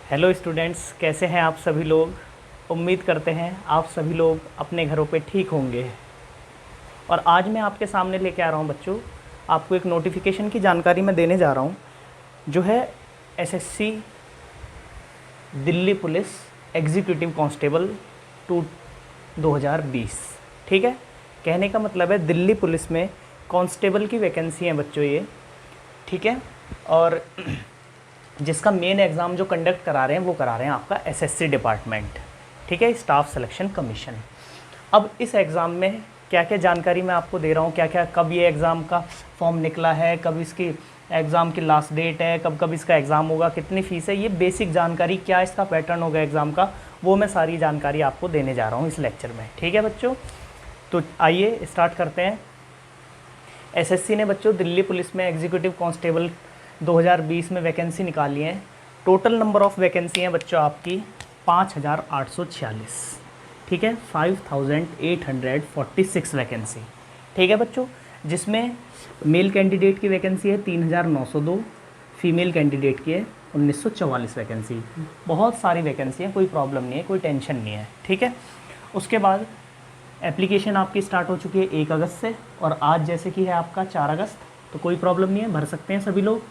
Hello students, कैसे हैं आप सभी लोग। उम्मीद करते हैं आप सभी लोग अपने घरों पे ठीक होंगे। और आज मैं आपके सामने लेके आ रहा हूँ बच्चों, आपको एक नोटिफिकेशन की जानकारी मैं देने जा रहा हूँ, जो है SSC Delhi police executive constable two 2020। ठीक है, कहने का मतलब है दिल्ली पुलिस में कांस्टेबल की वैकेंसी है बच्चों ये। ठीक है, और जिसका मेन एग्ज़ाम जो कंडक्ट करा रहे हैं वो करा रहे हैं आपका एसएससी डिपार्टमेंट। ठीक है, स्टाफ सिलेक्शन कमीशन। अब इस एग्ज़ाम में क्या क्या जानकारी मैं आपको दे रहा हूँ, क्या क्या कब ये एग्ज़ाम का फॉर्म निकला है, कब इसकी एग्ज़ाम की लास्ट डेट है, कब कब इसका एग्ज़ाम होगा, कितनी फ़ीस है, ये बेसिक जानकारी, क्या इसका पैटर्न होगा एग्ज़ाम का, वो मैं सारी जानकारी आपको देने जा रहा हूँ इस लेक्चर में। ठीक है बच्चों, तो आइए स्टार्ट करते हैं। एसएससी ने बच्चों दिल्ली पुलिस में एग्जीक्यूटिव कांस्टेबल 2020 में वैकेंसी निकाली है। टोटल नंबर ऑफ़ वैकेंसी हैं बच्चों आपकी 5846। ठीक है, 5846 वैकेंसी। ठीक है बच्चों, जिसमें मेल कैंडिडेट की वैकेंसी है 3902, फीमेल कैंडिडेट की है 1944 वैकेंसी। बहुत सारी वैकेंसी है, कोई प्रॉब्लम नहीं है, कोई टेंशन नहीं है। ठीक है, उसके बाद एप्लीकेशन आपकी स्टार्ट हो चुकी है 1 अगस्त से, और आज जैसे कि है आपका 4 अगस्त, तो कोई प्रॉब्लम नहीं है, भर सकते हैं सभी लोग।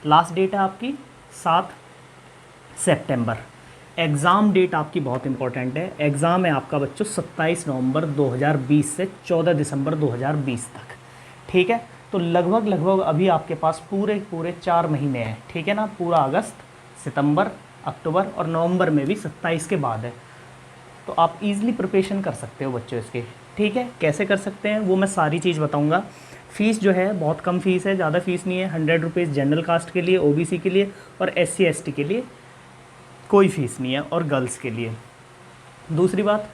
लास्ट डेट है आपकी 7 सितंबर। एग्ज़ाम डेट आपकी बहुत इंपॉर्टेंट है। एग्ज़ाम है आपका बच्चों 27 नवंबर 2020 से 14 दिसंबर 2020 तक। ठीक है, तो लगभग अभी आपके पास पूरे 4 महीने हैं। ठीक है ना, पूरा अगस्त, सितंबर, अक्टूबर और नवंबर में भी 27 के बाद है, तो आप इजीली प्रिपरेशन कर सकते हो बच्चों इसके। ठीक है, कैसे कर सकते हैं वो मैं सारी चीज़ बताऊंगा। फ़ीस जो है बहुत कम फ़ीस है, ज़्यादा फ़ीस नहीं है। 100 रुपीज़ जनरल कास्ट के लिए, ओबीसी के लिए और एससी एसटी के लिए कोई फ़ीस नहीं है, और गर्ल्स के लिए। दूसरी बात,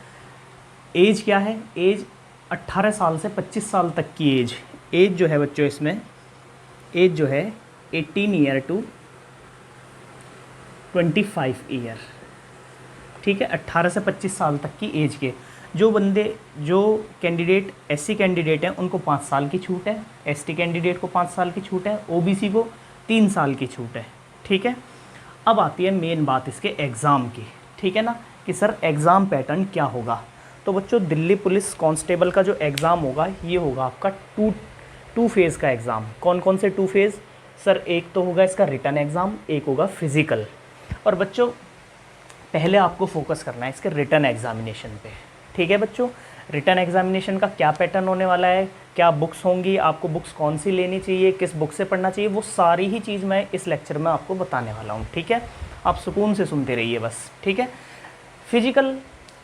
एज क्या है, एज 18 साल से 25 साल तक की एज जो है बच्चों, इसमें एज जो है 18 ईयर टू 25 ईयर। ठीक है, 18 से 25 साल तक की एज के जो कैंडिडेट एससी कैंडिडेट हैं उनको 5 साल की छूट है, एसटी कैंडिडेट को 5 साल की छूट है, ओबीसी को 3 साल की छूट है। ठीक है, अब आती है मेन बात इसके एग्ज़ाम की। ठीक है ना, कि सर एग्ज़ाम पैटर्न क्या होगा। तो बच्चों दिल्ली पुलिस कांस्टेबल का जो एग्ज़ाम होगा ये होगा आपका टू फेज़ का एग्ज़ाम। कौन कौन से 2 फेज़ सर, एक तो होगा इसका रिटन एग्ज़ाम, एक होगा फिज़िकल। और बच्चों पहले आपको फोकस करना है इसके रिटन एग्ज़ामिनेशन पे। ठीक है बच्चों, रिटन एग्ज़ामिनेशन का क्या पैटर्न होने वाला है, क्या बुक्स होंगी, आपको बुक्स कौन सी लेनी चाहिए, किस बुक से पढ़ना चाहिए, वो सारी ही चीज़ मैं इस लेक्चर में आपको बताने वाला हूँ। ठीक है, आप सुकून से सुनते रहिए बस। ठीक है, फिजिकल,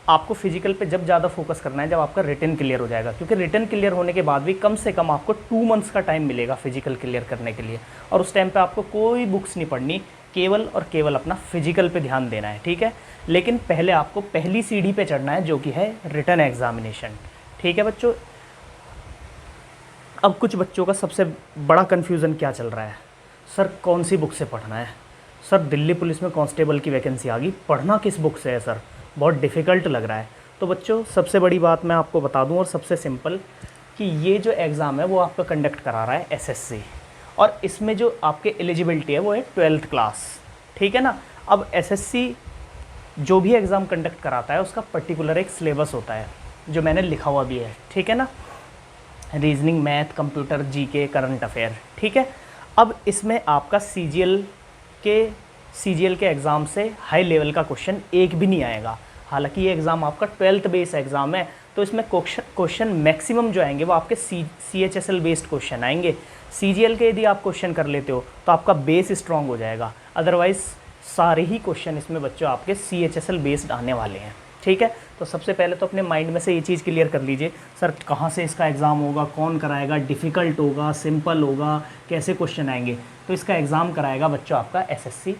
आपको फिजिकल पे जब ज़्यादा फोकस करना है जब आपका रिटन क्लियर हो जाएगा, क्योंकि रिटन क्लियर होने के बाद भी कम से कम आपको 2 मंथ्स का टाइम मिलेगा फिजिकल क्लियर करने के लिए, और उस टाइम पे आपको कोई बुक्स नहीं पढ़नी, केवल और केवल अपना फिजिकल पे ध्यान देना है। ठीक है, लेकिन पहले आपको पहली सीढ़ी पे चढ़ना है जो कि है रिटन एग्ज़ामिनेशन। ठीक है बच्चों, अब कुछ बच्चों का सबसे बड़ा कन्फ्यूज़न क्या चल रहा है, सर कौन सी बुक से पढ़ना है, सर दिल्ली पुलिस में कांस्टेबल की वैकेंसी आ गई, पढ़ना किस बुक से है सर, बहुत डिफ़िकल्ट लग रहा है। तो बच्चों सबसे बड़ी बात मैं आपको बता दूं, और सबसे सिंपल, कि ये जो एग्ज़ाम है वो आपका कंडक्ट करा रहा है एसएससी, और इसमें जो आपके एलिजिबिलिटी है वो है 12th क्लास। ठीक है ना, अब एसएससी जो भी एग्ज़ाम कंडक्ट कराता है उसका पर्टिकुलर एक सिलेबस होता है जो मैंने लिखा हुआ भी है। ठीक है ना, reasoning, math, computer, GK, current affair. ठीक है, अब इसमें आपका सीजीएल के एग्ज़ाम से हाई लेवल का क्वेश्चन एक भी नहीं आएगा। हालांकि ये एग्ज़ाम आपका 12th बेस एग्ज़ाम है, तो इसमें क्वेश्चन मैक्सिमम जो आएंगे वो आपके CHSL बेस्ड क्वेश्चन आएंगे। सीजीएल के यदि आप क्वेश्चन कर लेते हो तो आपका बेस स्ट्रॉन्ग हो जाएगा, अदरवाइज़ सारे ही क्वेश्चन इसमें बच्चों आपके CHSL बेस्ड आने वाले हैं। ठीक है, तो सबसे पहले तो अपने माइंड में से ये चीज़ क्लियर कर लीजिए, सर कहाँ से इसका एग्ज़ाम होगा, कौन कराएगा, डिफ़िकल्ट होगा, सिंपल होगा, कैसे क्वेश्चन आएंगे। तो इसका एग्ज़ाम कराएगा बच्चों आपका एसएससी।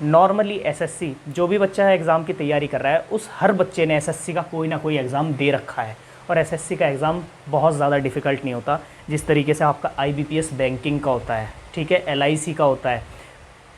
नॉर्मली एसएससी, जो भी बच्चा है एग्ज़ाम की तैयारी कर रहा है, उस हर बच्चे ने एसएससी का कोई ना कोई एग्ज़ाम दे रखा है, और एसएससी का एग्ज़ाम बहुत ज़्यादा डिफ़िकल्ट नहीं होता, जिस तरीके से आपका IBPS बैंकिंग का होता है, ठीक है, LIC का होता है,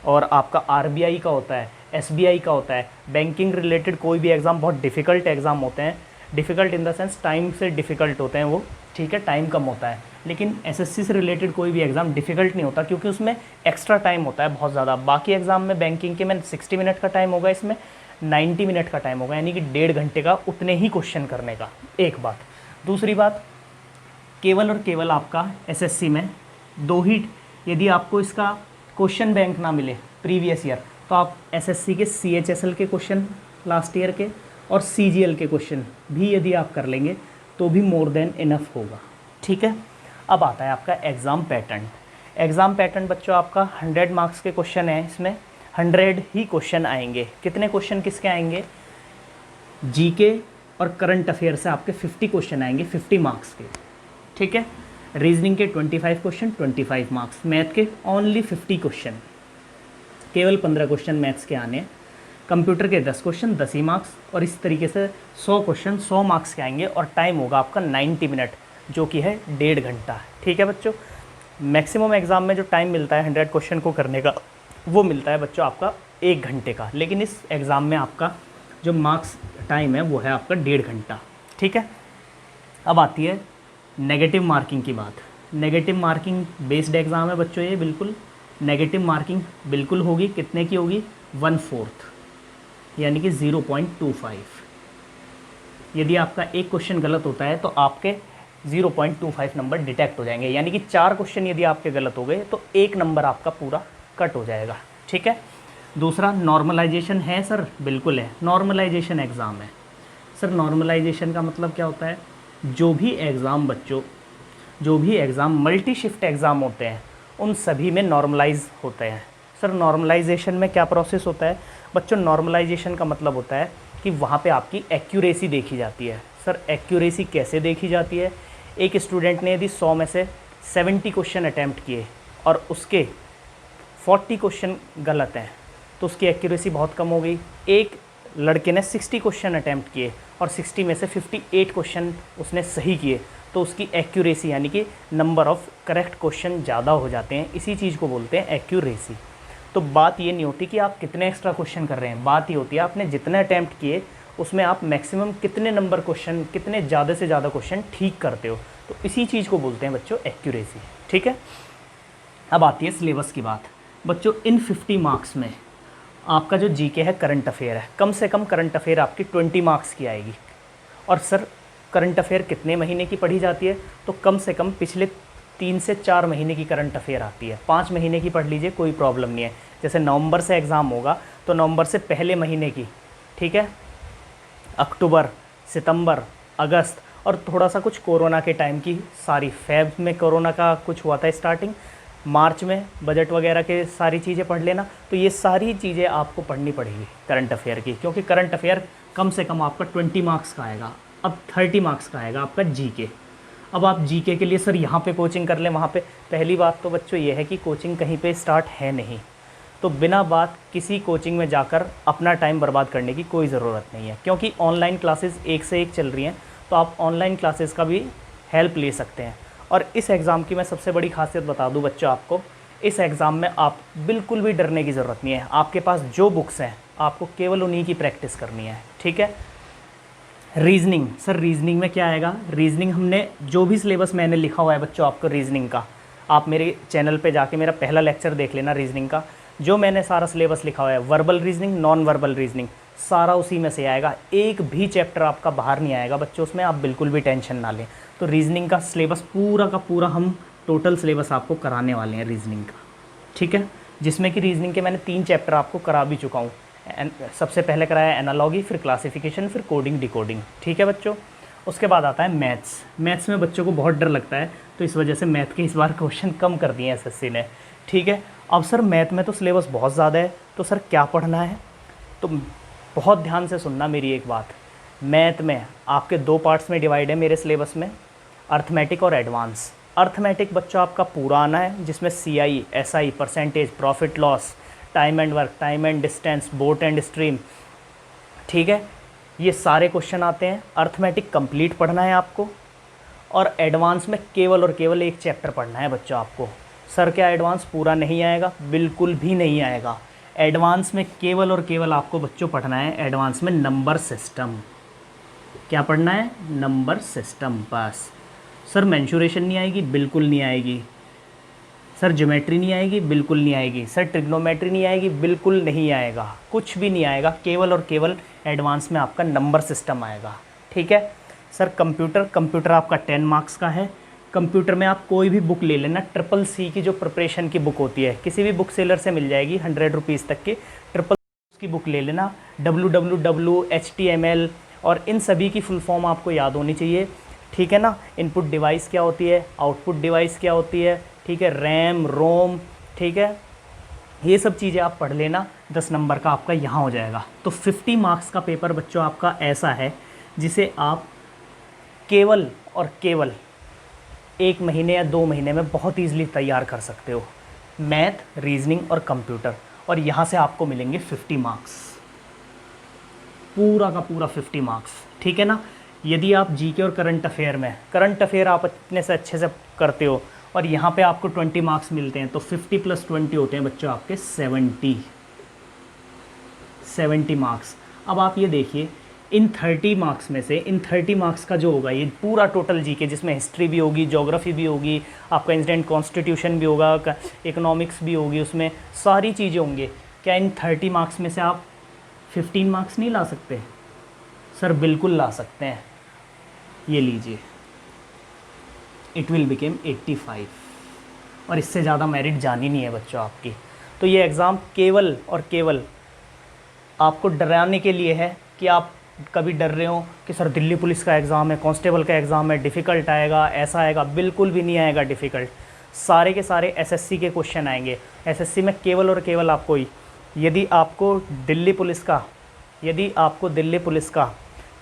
और आपका RBI का होता है, SBI का होता है। बैंकिंग रिलेटेड कोई भी एग्ज़ाम बहुत डिफ़िकल्ट एग्ज़ाम होते हैं, difficult in the sense time से डिफ़िकल्ट होते हैं वो। ठीक है, टाइम कम होता है, लेकिन एसएससी से रिलेटेड कोई भी एग्ज़ाम डिफ़िकल्ट नहीं होता, क्योंकि उसमें एक्स्ट्रा टाइम होता है बहुत ज़्यादा। बाकी एग्ज़ाम में बैंकिंग के में 60 मिनट का टाइम होगा, इसमें 90 मिनट का टाइम होगा, यानी कि 1.5 घंटे का उतने ही क्वेश्चन करने का। एक बात। दूसरी बात, केवल और केवल आपका एसएससी में 2 ही, यदि आपको इसका क्वेश्चन बैंक ना मिले प्रीवियस ईयर, तो आप एसएससी के सीएचएसएल के क्वेश्चन लास्ट ईयर के और सीजीएल के क्वेश्चन भी यदि आप कर लेंगे तो भी मोर देन इनफ होगा। ठीक है। अब आता है आपका एग्ज़ाम पैटर्न। एग्ज़ाम पैटर्न बच्चों आपका 100 मार्क्स के क्वेश्चन है, इसमें 100 ही क्वेश्चन आएंगे। कितने क्वेश्चन किसके आएंगे? जीके और करंट अफेयर से आपके 50 क्वेश्चन आएंगे, 50 मार्क्स के। ठीक है। रीजनिंग के 25 क्वेश्चन, 25 मार्क्स। मैथ के ओनली 50 क्वेश्चन, केवल 15 क्वेश्चन मैथ्स के आने हैं। कंप्यूटर के 10 क्वेश्चन, 10 ही मार्क्स। और इस तरीके से 100 क्वेश्चन 100 मार्क्स के आएंगे, और टाइम होगा आपका 90 मिनट, जो कि है 1.5 घंटा। ठीक है बच्चों। मैक्सिमम एग्ज़ाम में जो टाइम मिलता है 100 क्वेश्चन को करने का, वो मिलता है बच्चों आपका 1 घंटे का, लेकिन इस एग्ज़ाम में आपका जो मार्क्स टाइम है वो है आपका 1.5 घंटा। ठीक है। अब आती है नेगेटिव मार्किंग की बात। नेगेटिव मार्किंग बेस्ड एग्ज़ाम है बच्चों ये, बिल्कुल नेगेटिव मार्किंग बिल्कुल होगी। कितने की होगी? 1/4, यानी कि 0.25। यदि आपका एक क्वेश्चन गलत होता है तो आपके 0.25 नंबर डिटेक्ट हो जाएंगे, यानी कि 4 क्वेश्चन यदि आपके गलत हो गए तो 1 नंबर आपका पूरा कट हो जाएगा। ठीक है। दूसरा, नॉर्मलाइजेशन है सर? बिल्कुल है, नॉर्मलाइजेशन एग्ज़ाम है। सर नॉर्मलाइजेशन का मतलब क्या होता है? जो भी एग्ज़ाम बच्चों, जो भी एग्ज़ाम मल्टी शिफ्ट एग्ज़ाम होते हैं उन सभी में नॉर्मलाइज होते हैं। सर नॉर्मलाइजेशन में क्या प्रोसेस होता है बच्चों? नॉर्मलाइजेशन का मतलब होता है कि वहाँ पे आपकी एक्यूरेसी देखी जाती है। सर एक्यूरेसी कैसे देखी जाती है? एक स्टूडेंट ने यदि 100 में से 70 क्वेश्चन अटैम्प्ट किए और उसके 40 क्वेश्चन गलत हैं, तो उसकी एक्यूरेसी बहुत कम हो गई। एक लड़के ने 60 क्वेश्चन अटैम्प्ट किए और 60 में से 58 क्वेश्चन उसने सही किए, तो उसकी एक्यूरेसी यानी कि नंबर ऑफ़ करेक्ट क्वेश्चन ज़्यादा हो जाते हैं। इसी चीज़ को बोलते हैं एक्यूरेसी। तो बात ये नहीं होती कि आप कितने एक्स्ट्रा क्वेश्चन कर रहे हैं, बात ये होती है आपने जितने अटैम्प्ट किए उसमें आप मैक्सिमम कितने नंबर क्वेश्चन, कितने ज़्यादा से ज़्यादा क्वेश्चन ठीक करते हो। तो इसी चीज़ को बोलते हैं बच्चों एक्यूरेसी। ठीक है। अब आती है सिलेबस की बात। बच्चों इन 50 मार्क्स में आपका जो जीके है, करंट अफेयर है, कम से कम करंट अफेयर आपकी 20 मार्क्स की आएगी। और सर करंट अफेयर कितने महीने की पढ़ी जाती है? तो कम से कम पिछले 3 से 4 महीने की करंट अफेयर आती है। 5 महीने की पढ़ लीजिए, कोई प्रॉब्लम नहीं है। जैसे नवंबर से एग्ज़ाम होगा तो नवंबर से पहले महीने की, ठीक है, अक्टूबर, सितंबर, अगस्त और थोड़ा सा कुछ कोरोना के टाइम की सारी, फेब में कोरोना का कुछ हुआ था स्टार्टिंग, मार्च में बजट वगैरह के सारी चीज़ें पढ़ लेना। तो ये सारी चीज़ें आपको पढ़नी पड़ेगी करंट अफेयर की, क्योंकि करंट अफेयर कम से कम आपका 20 मार्क्स का आएगा। अब 30 मार्क्स का आएगा आपका जीके। अब आप जीके के लिए सर यहाँ पे कोचिंग कर लें, वहाँ पे, पहली बात तो बच्चों ये है कि कोचिंग कहीं पे स्टार्ट है नहीं, तो बिना बात किसी कोचिंग में जाकर अपना टाइम बर्बाद करने की कोई ज़रूरत नहीं है, क्योंकि ऑनलाइन क्लासेस एक से एक चल रही हैं। तो आप ऑनलाइन क्लासेस का भी हेल्प ले सकते हैं। और इस एग्ज़ाम की मैं सबसे बड़ी खासियत बता दूं बच्चों आपको, इस एग्ज़ाम में आप बिल्कुल भी डरने की ज़रूरत नहीं है। आपके पास जो बुक्स हैं आपको केवल उन्हीं की प्रैक्टिस करनी है। ठीक है। रीजनिंग, सर रीजनिंग में क्या आएगा? रीजनिंग हमने जो भी सिलेबस मैंने लिखा हुआ है बच्चों आपको रीजनिंग का, आप मेरे चैनल पे जाके मेरा पहला लेक्चर देख लेना रीजनिंग का। जो मैंने सारा सिलेबस लिखा हुआ है, verbal reasoning, non verbal reasoning, सारा उसी में से आएगा। एक भी चैप्टर आपका बाहर नहीं आएगा बच्चों उसमें, आप बिल्कुल भी टेंशन ना लें। तो रीजनिंग का सिलेबस पूरा का पूरा हम टोटल सिलेबस आपको कराने वाले हैं रीजनिंग का। ठीक है। जिसमें कि रीजनिंग के मैंने 3 चैप्टर आपको करा भी चुका हूँ। सबसे पहले कराया एनालॉजी, फिर क्लासिफिकेशन, फिर कोडिंग डिकोडिंग। ठीक है बच्चों। उसके बाद आता है मैथ्स। मैथ्स में बच्चों को बहुत डर लगता है, तो इस वजह से मैथ के इस बार क्वेश्चन कम कर दिए हैं एसएससी ने। ठीक है। अब सर मैथ में तो सिलेबस बहुत ज़्यादा है, तो सर क्या पढ़ना है? तो बहुत ध्यान से सुनना मेरी एक बात। मैथ में आपके 2 पार्ट्स में डिवाइड है मेरे सिलेबस में, अर्थमेटिक और एडवांस। अर्थमेटिक बच्चों आपका पूरा आना है, जिसमें CI, SI, percentage, profit loss, time and work, time and distance, boat and stream. ठीक है। ये सारे क्वेश्चन आते हैं। अर्थमेटिक कंप्लीट पढ़ना है आपको। और एडवांस में केवल और केवल एक चैप्टर पढ़ना है बच्चों आपको। सर क्या एडवांस पूरा नहीं आएगा? बिल्कुल भी नहीं आएगा। एडवांस में केवल और केवल आपको बच्चों पढ़ना है, एडवांस में नंबर सिस्टम। क्या पढ़ना है? नंबर सिस्टम, बस। सर मेंशुरेशन नहीं आएगी, बिल्कुल नहीं आएगी। सर ज्योमेट्री नहीं आएगी, बिल्कुल नहीं आएगी। सर ट्रिग्नोमेट्री नहीं आएगी, बिल्कुल नहीं आएगा, कुछ भी नहीं आएगा। केवल और केवल एडवांस में आपका नंबर सिस्टम आएगा, ठीक है। सर कंप्यूटर आपका 10 मार्क्स का है। कंप्यूटर में आप कोई भी बुक ले लेना, CCC की जो प्रिपरेशन की बुक होती है, किसी भी बुक सेलर से मिल जाएगी 100 रुपीज़ तक की CCC की बुक ले लेना। WWW, HTML और इन सभी की फुल फॉर्म आपको याद होनी चाहिए, ठीक है ना। इनपुट डिवाइस क्या होती है, आउटपुट डिवाइस क्या होती है, ठीक है, रैम रोम, ठीक है, ये सब चीज़ें आप पढ़ लेना। 10 नंबर का आपका यहाँ हो जाएगा। तो 50 मार्क्स का पेपर बच्चों आपका ऐसा है जिसे आप केवल और केवल 1 महीने या 2 महीने में बहुत ईजिली तैयार कर सकते हो। मैथ, रीजनिंग और कंप्यूटर, और यहाँ से आपको मिलेंगे 50 मार्क्स, पूरा का पूरा 50 मार्क्स, ठीक है ना। यदि आप जीके और करंट अफेयर आप इतने से अच्छे से करते हो और यहाँ पे आपको 20 मार्क्स मिलते हैं, तो 50 + 20 होते हैं बच्चों आपके 70 मार्क्स। अब आप ये देखिए, इन 30 मार्क्स में से, इन 30 मार्क्स का जो होगा ये पूरा टोटल जीके, जिसमें हिस्ट्री भी होगी, ज्योग्राफी भी होगी, आपका इंडियन कॉन्स्टिट्यूशन भी होगा, इकोनॉमिक्स भी होगी, उसमें सारी चीज़ें होंगी। क्या इन 30 मार्क्स में से आप 15 मार्क्स नहीं ला सकते? सर बिल्कुल ला सकते हैं। ये लीजिए, इट विल बिकेम 85, और इससे ज़्यादा मेरिट जानी नहीं है बच्चों आपकी। तो ये एग्ज़ाम केवल और केवल आपको डराने के लिए है कि आप कभी डर रहे हो कि सर दिल्ली पुलिस का एग्ज़ाम है, कांस्टेबल का एग्ज़ाम है, डिफ़िकल्ट आएगा, ऐसा आएगा। बिल्कुल भी नहीं आएगा डिफ़िकल्ट। सारे के सारे एसएससी के क्वेश्चन आएंगे। एसएससी में केवल और केवल आपको ही, यदि आपको दिल्ली पुलिस का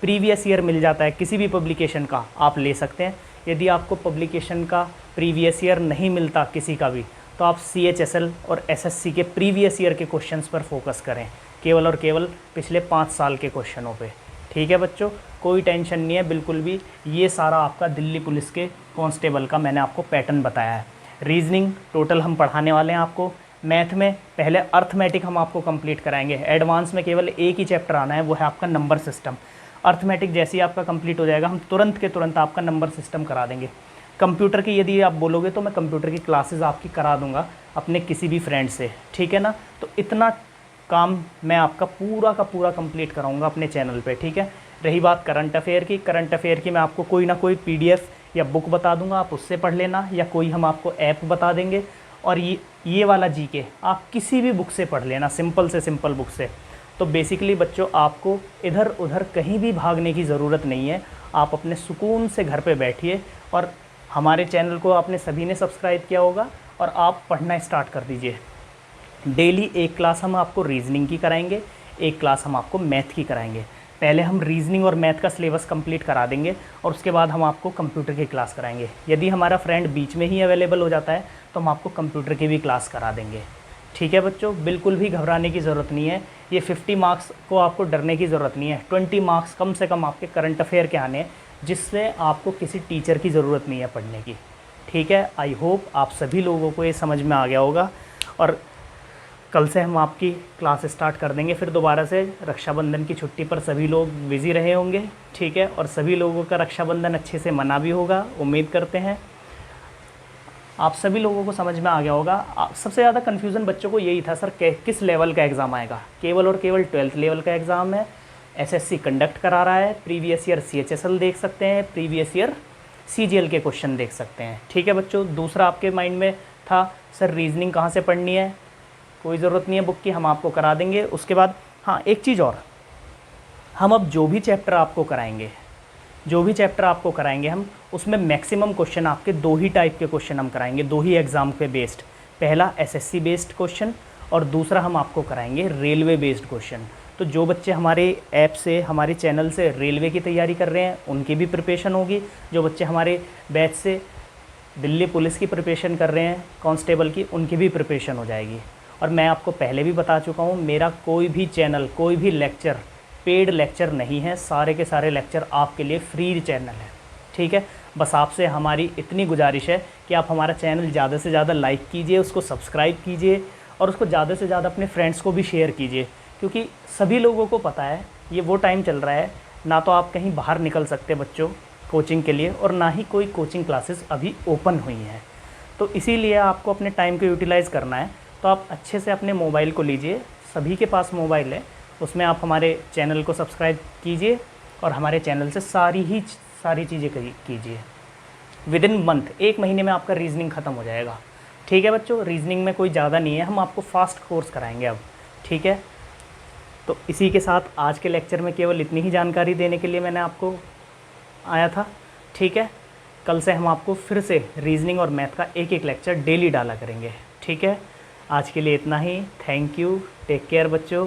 प्रीवियस ईयर मिल जाता है किसी भी पब्लिकेशन का, आप ले सकते हैं। यदि आपको पब्लिकेशन का प्रीवियस ईयर नहीं मिलता किसी का भी, तो आप CHSL और SSC के प्रीवियस ईयर के क्वेश्चंस पर फोकस करें, केवल और केवल पिछले 5 साल के क्वेश्चनों पे, ठीक है बच्चों। कोई टेंशन नहीं है बिल्कुल भी। ये सारा आपका दिल्ली पुलिस के कांस्टेबल का मैंने आपको पैटर्न बताया है। रीजनिंग टोटल हम पढ़ाने वाले हैं आपको। मैथ में पहले अर्थमेटिक हम आपको कंप्लीट कराएंगे। एडवांस में केवल एक ही चैप्टर आना है, वो है आपका नंबर सिस्टम। अर्थमेटिक जैसे ही आपका कंप्लीट हो जाएगा, हम तुरंत के तुरंत आपका नंबर सिस्टम करा देंगे। कंप्यूटर की यदि आप बोलोगे तो मैं कंप्यूटर की क्लासेस आपकी करा दूंगा अपने किसी भी फ्रेंड से, ठीक है ना। तो इतना काम मैं आपका पूरा का पूरा कंप्लीट कराऊंगा अपने चैनल पे, ठीक है। रही बात करंट अफेयर की मैं आपको कोई ना कोई PDF या बुक बता दूंगा, आप उससे पढ़ लेना, या कोई हम आपको ऐप बता देंगे। और ये वाला जीके आप किसी भी बुक से पढ़ लेना, सिंपल से सिंपल बुक से। तो बेसिकली बच्चों, आपको इधर उधर कहीं भी भागने की ज़रूरत नहीं है। आप अपने सुकून से घर पे बैठिए, और हमारे चैनल को आपने सभी ने सब्सक्राइब किया होगा, और आप पढ़ना स्टार्ट कर दीजिए। डेली एक क्लास हम आपको रीजनिंग की कराएंगे, एक क्लास हम आपको मैथ की कराएंगे। पहले हम रीजनिंग और मैथ का सिलेबस कंप्लीट करा देंगे, और उसके बाद हम आपको कंप्यूटर की क्लास कराएंगे। यदि हमारा फ्रेंड बीच में ही अवेलेबल हो जाता है तो हम आपको कंप्यूटर की भी क्लास करा देंगे, ठीक है बच्चों। बिल्कुल भी घबराने की ज़रूरत नहीं है। ये 50 मार्क्स को आपको डरने की ज़रूरत नहीं है। 20 मार्क्स कम से कम आपके करंट अफेयर के आने हैं, जिससे आपको किसी टीचर की ज़रूरत नहीं है पढ़ने की, ठीक है। आई होप आप सभी लोगों को ये समझ में आ गया होगा। और कल से हम आपकी क्लास स्टार्ट कर देंगे फिर दोबारा से। रक्षाबंधन की छुट्टी पर सभी लोग बिज़ी रहे होंगे, ठीक है, और सभी लोगों का रक्षाबंधन अच्छे से मना भी होगा, उम्मीद करते हैं। आप सभी लोगों को समझ में आ गया होगा। सबसे ज़्यादा कन्फ्यूज़न बच्चों को यही था, सर किस लेवल का एग्ज़ाम आएगा। केवल और केवल 12th लेवल का एग्ज़ाम है। SSC कंडक्ट करा रहा है। प्रीवियस ईयर CHSL देख सकते हैं, प्रीवियस ईयर CGL के क्वेश्चन देख सकते हैं, ठीक है बच्चों। दूसरा आपके माइंड में था, सर रीजनिंग कहाँ से पढ़नी है। कोई ज़रूरत नहीं है बुक की, हम आपको करा देंगे। उसके बाद हाँ, एक चीज़ और, हम अब जो भी चैप्टर आपको कराएंगे हम उसमें मैक्सिमम क्वेश्चन आपके 2 ही टाइप के क्वेश्चन हम कराएंगे, 2 ही एग्ज़ाम पे बेस्ड। पहला SSC बेस्ड क्वेश्चन, और दूसरा हम आपको कराएंगे रेलवे बेस्ड क्वेश्चन। तो जो बच्चे हमारे ऐप से, हमारे चैनल से रेलवे की तैयारी कर रहे हैं, उनकी भी प्रिपरेशन होगी। जो बच्चे हमारे बैच से दिल्ली पुलिस की प्रिपरेशन कर रहे हैं, कांस्टेबल की, उनकी भी प्रिपरेशन हो जाएगी। और मैं आपको पहले भी बता चुका हूँ, मेरा कोई भी चैनल, कोई भी लेक्चर पेड लेक्चर नहीं है। सारे के सारे लेक्चर आपके लिए फ्री चैनल है, ठीक है। बस आपसे हमारी इतनी गुजारिश है कि आप हमारा चैनल ज़्यादा से ज़्यादा लाइक कीजिए, उसको सब्सक्राइब कीजिए, और उसको ज़्यादा से ज़्यादा अपने फ्रेंड्स को भी शेयर कीजिए। क्योंकि सभी लोगों को पता है ये वो टाइम चल रहा है, ना तो आप कहीं बाहर निकल सकते बच्चों, कोचिंग के लिए, और ना ही कोई कोचिंग क्लासेस अभी ओपन हुई हैं। तो इसीलिए आपको अपने टाइम को यूटिलाइज़ करना है। तो आप अच्छे से अपने मोबाइल को लीजिए, सभी के पास मोबाइल है, उसमें आप हमारे चैनल को सब्सक्राइब कीजिए और हमारे चैनल से सारी चीज़ें कीजिए। विदिन मंथ, 1 महीने में आपका रीजनिंग ख़त्म हो जाएगा। ठीक है बच्चों, रीजनिंग में कोई ज़्यादा नहीं है, हम आपको फास्ट कोर्स कराएंगे अब। ठीक है, तो इसी के साथ आज के लेक्चर में केवल इतनी ही जानकारी देने के लिए मैंने आपको आया था। ठीक है, कल से हम आपको फिर से रीजनिंग और मैथ का एक एक लेक्चर डेली डाला करेंगे। ठीक है, आज के लिए इतना ही। थैंक यू, टेक केयर बच्चों।